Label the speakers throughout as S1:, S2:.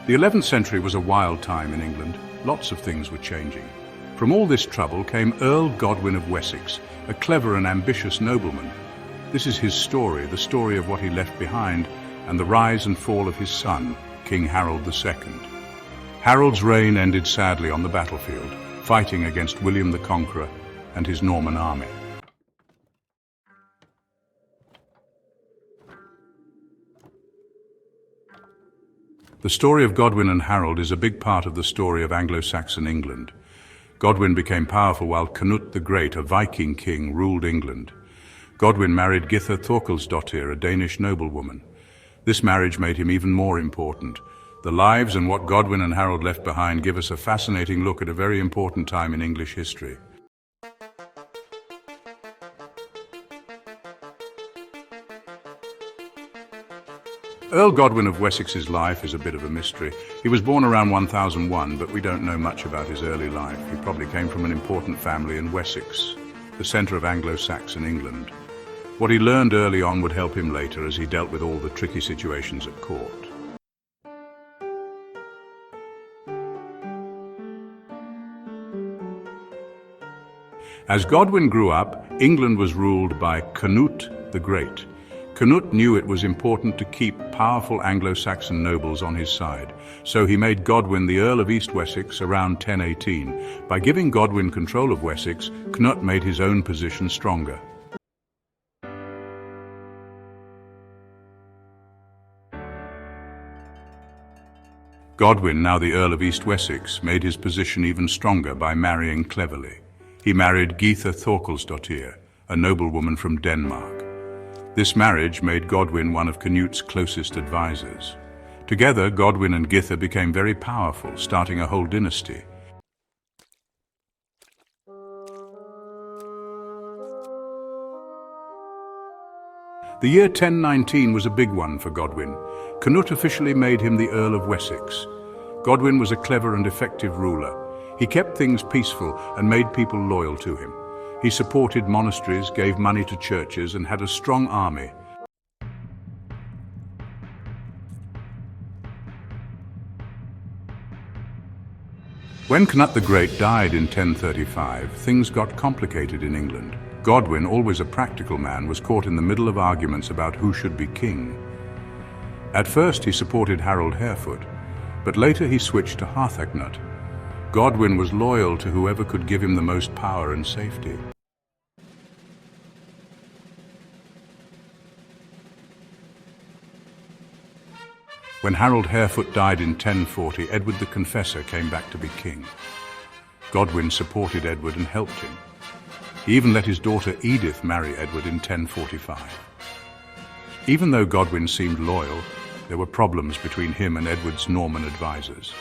S1: The 11th century was a wild time in England. Lots of things were changing. From all this trouble came Earl Godwin of Wessex, a clever and ambitious nobleman. This is his story, the story of what he left behind, and the rise and fall of his son, King Harold II. Harold's reign ended sadly on the battlefield, fighting against William the Conqueror and his Norman army. The story of Godwin and Harold is a big part of the story of Anglo-Saxon England. Godwin became powerful while Cnut the Great, a Viking king, ruled England. Godwin married Githa Thorkelsdottir, a Danish noblewoman. This marriage made him even more important. The lives and what Godwin and Harold left behind give us a fascinating look at a very important time in English history. Earl Godwin of Wessex's life is a bit of a mystery. He was born around 1001, but we don't know much about his early life. He probably came from an important family in Wessex, the centre of Anglo-Saxon England. What he learned early on would help him later as he dealt with all the tricky situations at court. As Godwin grew up, England was ruled by Cnut the Great. Cnut knew it was important to keep powerful Anglo-Saxon nobles on his side, so he made Godwin the Earl of East Wessex around 1018. By giving Godwin control of Wessex, Cnut made his own position stronger. Godwin, now the Earl of East Wessex, made his position even stronger by marrying cleverly. He married Githa Thorkelsdottir, a noblewoman from Denmark. This marriage made Godwin one of Cnut's closest advisors. Together, Godwin and Githa became very powerful, starting a whole dynasty. The year 1019 was a big one for Godwin. Cnut officially made him the Earl of Wessex. Godwin was a clever and effective ruler. He kept things peaceful and made people loyal to him. He supported monasteries, gave money to churches, and had a strong army. When Cnut the Great died in 1035, things got complicated in England. Godwin, always a practical man, was caught in the middle of arguments about who should be king. At first he supported Harold Harefoot, but later he switched to Harthacnut. Godwin was loyal to whoever could give him the most power and safety. When Harold Harefoot died in 1040, Edward the Confessor came back to be king. Godwin supported Edward and helped him. He even let his daughter Edith marry Edward in 1045. Even though Godwin seemed loyal, there were problems between him and Edward's Norman advisors.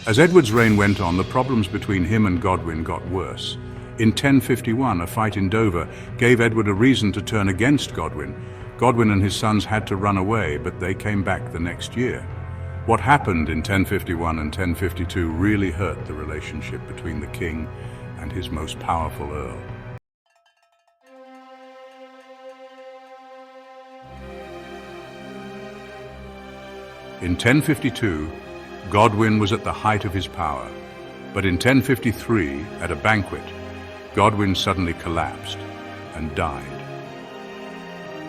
S1: As Edward's reign went on, the problems between him and Godwin got worse. In 1051, a fight in Dover gave Edward a reason to turn against Godwin. Godwin and his sons had to run away, but they came back the next year. What happened in 1051 and 1052 really hurt the relationship between the king and his most powerful earl. In 1052, Godwin was at the height of his power, but in 1053, at a banquet, Godwin suddenly collapsed and died.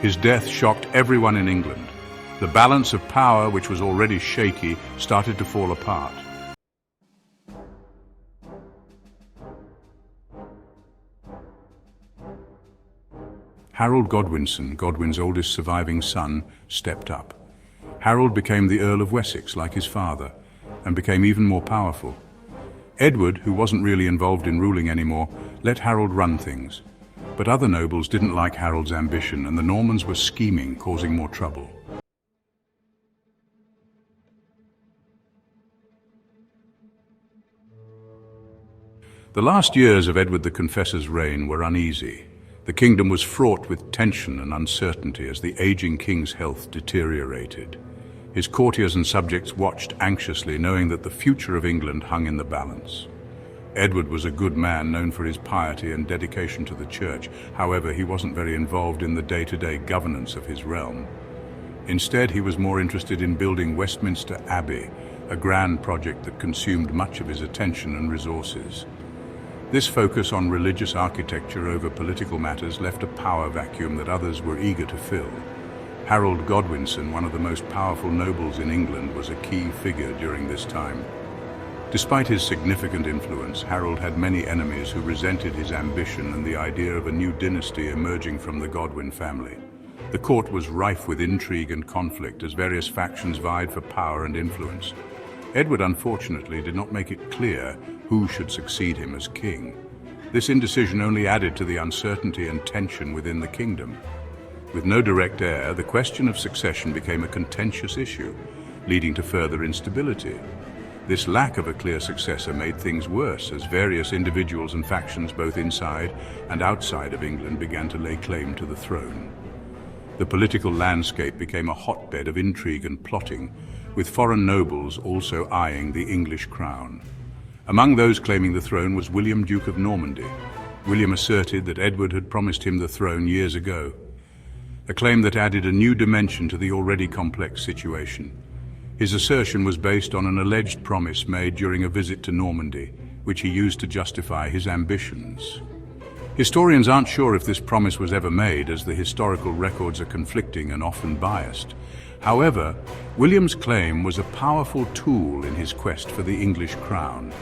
S1: His death shocked everyone in England. The balance of power, which was already shaky, started to fall apart. Harold Godwinson, Godwin's oldest surviving son, stepped up. Harold became the Earl of Wessex, like his father, and became even more powerful. Edward, who wasn't really involved in ruling anymore, let Harold run things. But other nobles didn't like Harold's ambition, and the Normans were scheming, causing more trouble. The last years of Edward the Confessor's reign were uneasy. The kingdom was fraught with tension and uncertainty as the aging king's health deteriorated. His courtiers and subjects watched anxiously, knowing that the future of England hung in the balance. Edward was a good man known for his piety and dedication to the church. However, he wasn't very involved in the day-to-day governance of his realm. Instead, he was more interested in building Westminster Abbey, a grand project that consumed much of his attention and resources. This focus on religious architecture over political matters left a power vacuum that others were eager to fill. Harold Godwinson, one of the most powerful nobles in England, was a key figure during this time. Despite his significant influence, Harold had many enemies who resented his ambition and the idea of a new dynasty emerging from the Godwin family. The court was rife with intrigue and conflict as various factions vied for power and influence. Edward, unfortunately, did not make it clear who should succeed him as king. This indecision only added to the uncertainty and tension within the kingdom. With no direct heir, the question of succession became a contentious issue, leading to further instability. This lack of a clear successor made things worse as various individuals and factions both inside and outside of England began to lay claim to the throne. The political landscape became a hotbed of intrigue and plotting, with foreign nobles also eyeing the English crown. Among those claiming the throne was William, Duke of Normandy. William asserted that Edward had promised him the throne years ago, a claim that added a new dimension to the already complex situation. His assertion was based on an alleged promise made during a visit to Normandy, which he used to justify his ambitions. Historians aren't sure if this promise was ever made, as the historical records are conflicting and often biased. However, William's claim was a powerful tool in his quest for the English crown,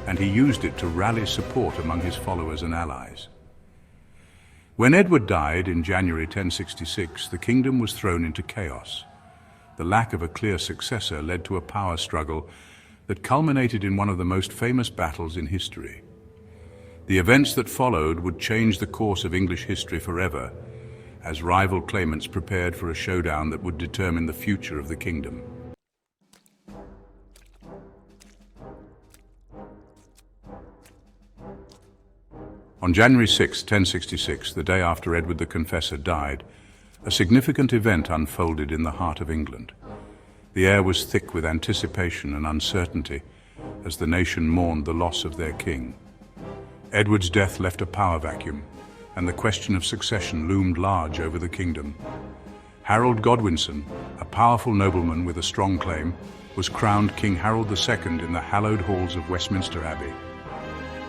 S1: and he used it to rally support among his followers and allies. When Edward died in January 1066, the kingdom was thrown into chaos. The lack of a clear successor led to a power struggle that culminated in one of the most famous battles in history. The events that followed would change the course of English history forever, as rival claimants prepared for a showdown that would determine the future of the kingdom. On January 6, 1066, the day after Edward the Confessor died, a significant event unfolded in the heart of England. The air was thick with anticipation and uncertainty as the nation mourned the loss of their king. Edward's death left a power vacuum, and the question of succession loomed large over the kingdom. Harold Godwinson, a powerful nobleman with a strong claim, was crowned King Harold II in the hallowed halls of Westminster Abbey.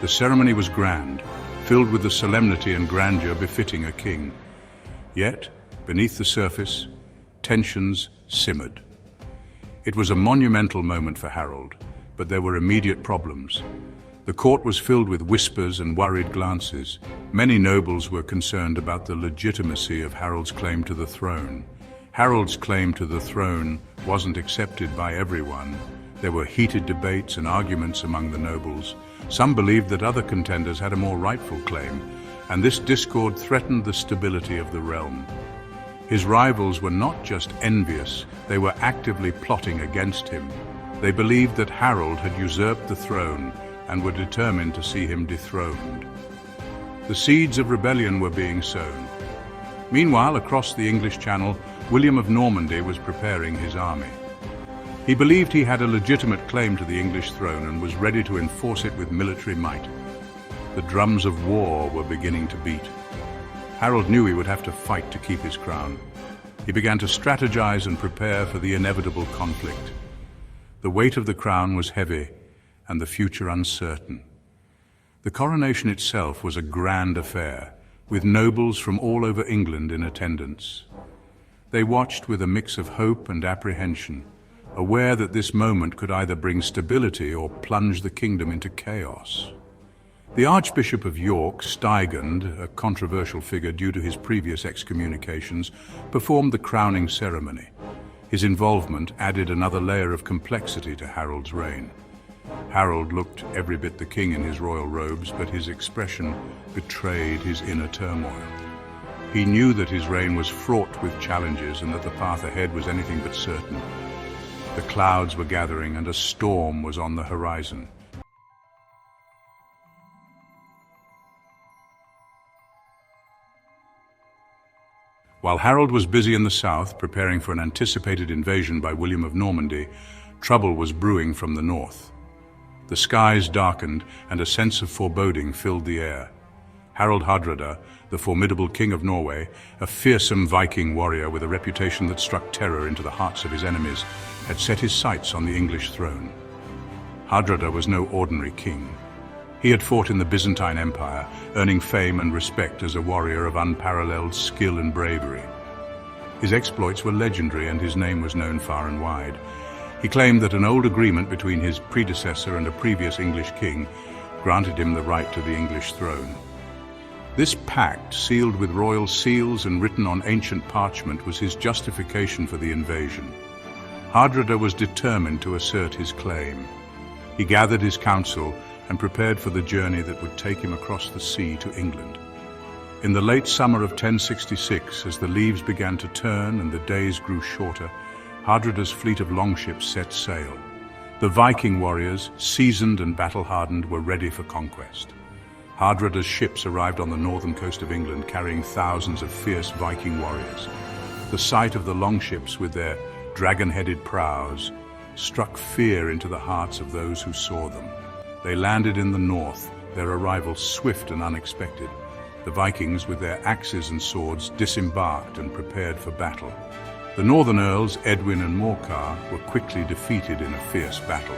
S1: The ceremony was grand, filled with the solemnity and grandeur befitting a king. Yet, beneath the surface, tensions simmered. It was a monumental moment for Harold, but there were immediate problems. The court was filled with whispers and worried glances. Many nobles were concerned about the legitimacy of Harold's claim to the throne. Harold's claim to the throne wasn't accepted by everyone. There were heated debates and arguments among the nobles. Some believed that other contenders had a more rightful claim, and this discord threatened the stability of the realm. His rivals were not just envious, they were actively plotting against him. They believed that Harold had usurped the throne and were determined to see him dethroned. The seeds of rebellion were being sown. Meanwhile, across the English Channel, William of Normandy was preparing his army. He believed he had a legitimate claim to the English throne and was ready to enforce it with military might. The drums of war were beginning to beat. Harold knew he would have to fight to keep his crown. He began to strategize and prepare for the inevitable conflict. The weight of the crown was heavy and the future uncertain. The coronation itself was a grand affair, with nobles from all over England in attendance. They watched with a mix of hope and apprehension, aware that this moment could either bring stability or plunge the kingdom into chaos. The Archbishop of York, Stigand, a controversial figure due to his previous excommunications, performed the crowning ceremony. His involvement added another layer of complexity to Harold's reign. Harold looked every bit the king in his royal robes, but his expression betrayed his inner turmoil. He knew that his reign was fraught with challenges and that the path ahead was anything but certain. The clouds were gathering and a storm was on the horizon. While Harold was busy in the south, preparing for an anticipated invasion by William of Normandy, trouble was brewing from the north. The skies darkened, and a sense of foreboding filled the air. Harald Hardrada, the formidable king of Norway, a fearsome Viking warrior with a reputation that struck terror into the hearts of his enemies, had set his sights on the English throne. Hardrada was no ordinary king. He had fought in the Byzantine Empire, earning fame and respect as a warrior of unparalleled skill and bravery. His exploits were legendary, and his name was known far and wide. He claimed that an old agreement between his predecessor and a previous English king granted him the right to the English throne. This pact, sealed with royal seals and written on ancient parchment, was his justification for the invasion. Hardrada was determined to assert his claim. He gathered his council and prepared for the journey that would take him across the sea to England. In the late summer of 1066, as the leaves began to turn and the days grew shorter, Hardrada's fleet of longships set sail. The Viking warriors, seasoned and battle-hardened, were ready for conquest. Hardrada's ships arrived on the northern coast of England, carrying thousands of fierce Viking warriors. The sight of the longships with their dragon-headed prows struck fear into the hearts of those who saw them. They landed in the north, their arrival swift and unexpected. The Vikings, with their axes and swords, disembarked and prepared for battle. The northern earls, Edwin and Morcar, were quickly defeated in a fierce battle.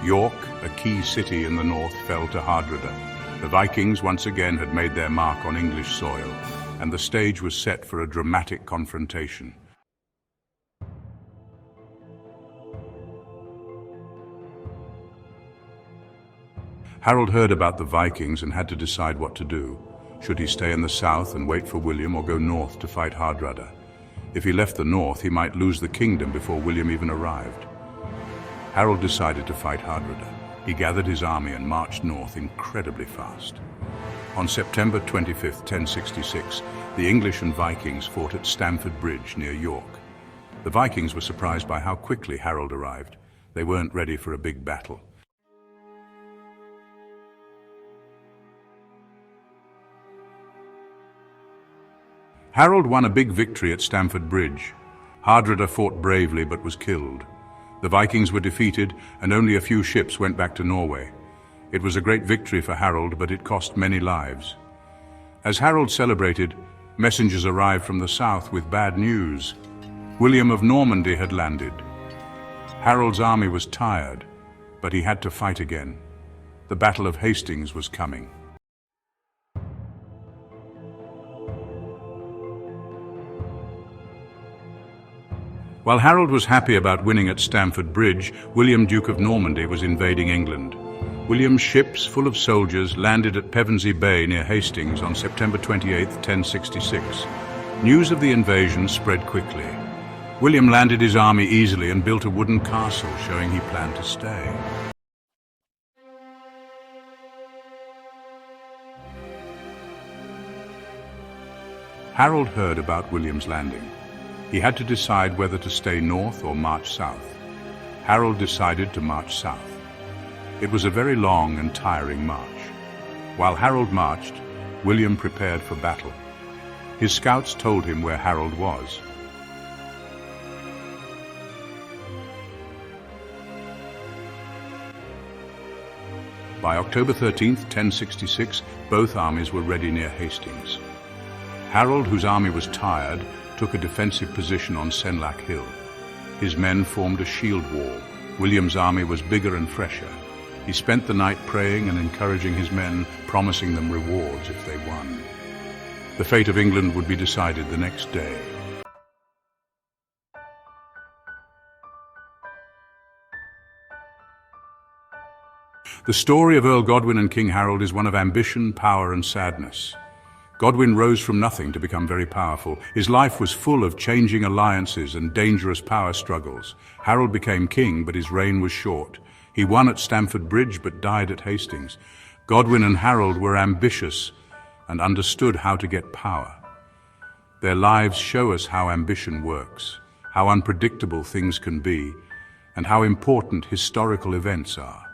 S1: York, a key city in the north, fell to Hardrada. The Vikings once again had made their mark on English soil, and the stage was set for a dramatic confrontation. Harold heard about the Vikings and had to decide what to do. Should he stay in the south and wait for William, or go north to fight Hardrada? If he left the north, he might lose the kingdom before William even arrived. Harold decided to fight Hardrada. He gathered his army and marched north incredibly fast. On September 25, 1066, the English and Vikings fought at Stamford Bridge near York. The Vikings were surprised by how quickly Harold arrived. They weren't ready for a big battle. Harold won a big victory at Stamford Bridge. Hardrada fought bravely but was killed. The Vikings were defeated, and only a few ships went back to Norway. It was a great victory for Harold, but it cost many lives. As Harold celebrated, messengers arrived from the south with bad news. William of Normandy had landed. Harold's army was tired, but he had to fight again. The Battle of Hastings was coming. While Harold was happy about winning at Stamford Bridge, William, Duke of Normandy, was invading England. William's ships, full of soldiers, landed at Pevensey Bay near Hastings on September 28, 1066. News of the invasion spread quickly. William landed his army easily and built a wooden castle, showing he planned to stay. Harold heard about William's landing. He had to decide whether to stay north or march south. Harold decided to march south. It was a very long and tiring march. While Harold marched, William prepared for battle. His scouts told him where Harold was. By October 13, 1066, both armies were ready near Hastings. Harold, whose army was tired, took a defensive position on Senlac Hill. His men formed a shield wall. William's army was bigger and fresher. He spent the night praying and encouraging his men, promising them rewards if they won. The fate of England would be decided the next day. The story of Earl Godwin and King Harold is one of ambition, power, and sadness. Godwin rose from nothing to become very powerful. His life was full of changing alliances and dangerous power struggles. Harold became king, but his reign was short. He won at Stamford Bridge, but died at Hastings. Godwin and Harold were ambitious and understood how to get power. Their lives show us how ambition works, how unpredictable things can be, and how important historical events are.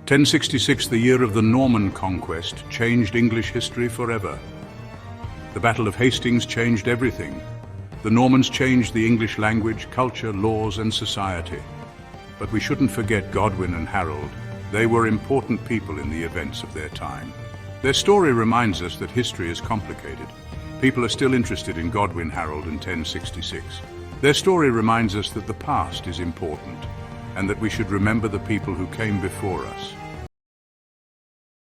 S1: 1066, the year of the Norman conquest, changed English history forever. The Battle of Hastings changed everything. The Normans changed the English language, culture, laws, and society. But we shouldn't forget Godwin and Harold. They were important people in the events of their time. Their story reminds us that history is complicated. People are still interested in Godwin, Harold, and 1066. Their story reminds us that the past is important, and that we should remember the people who came before us.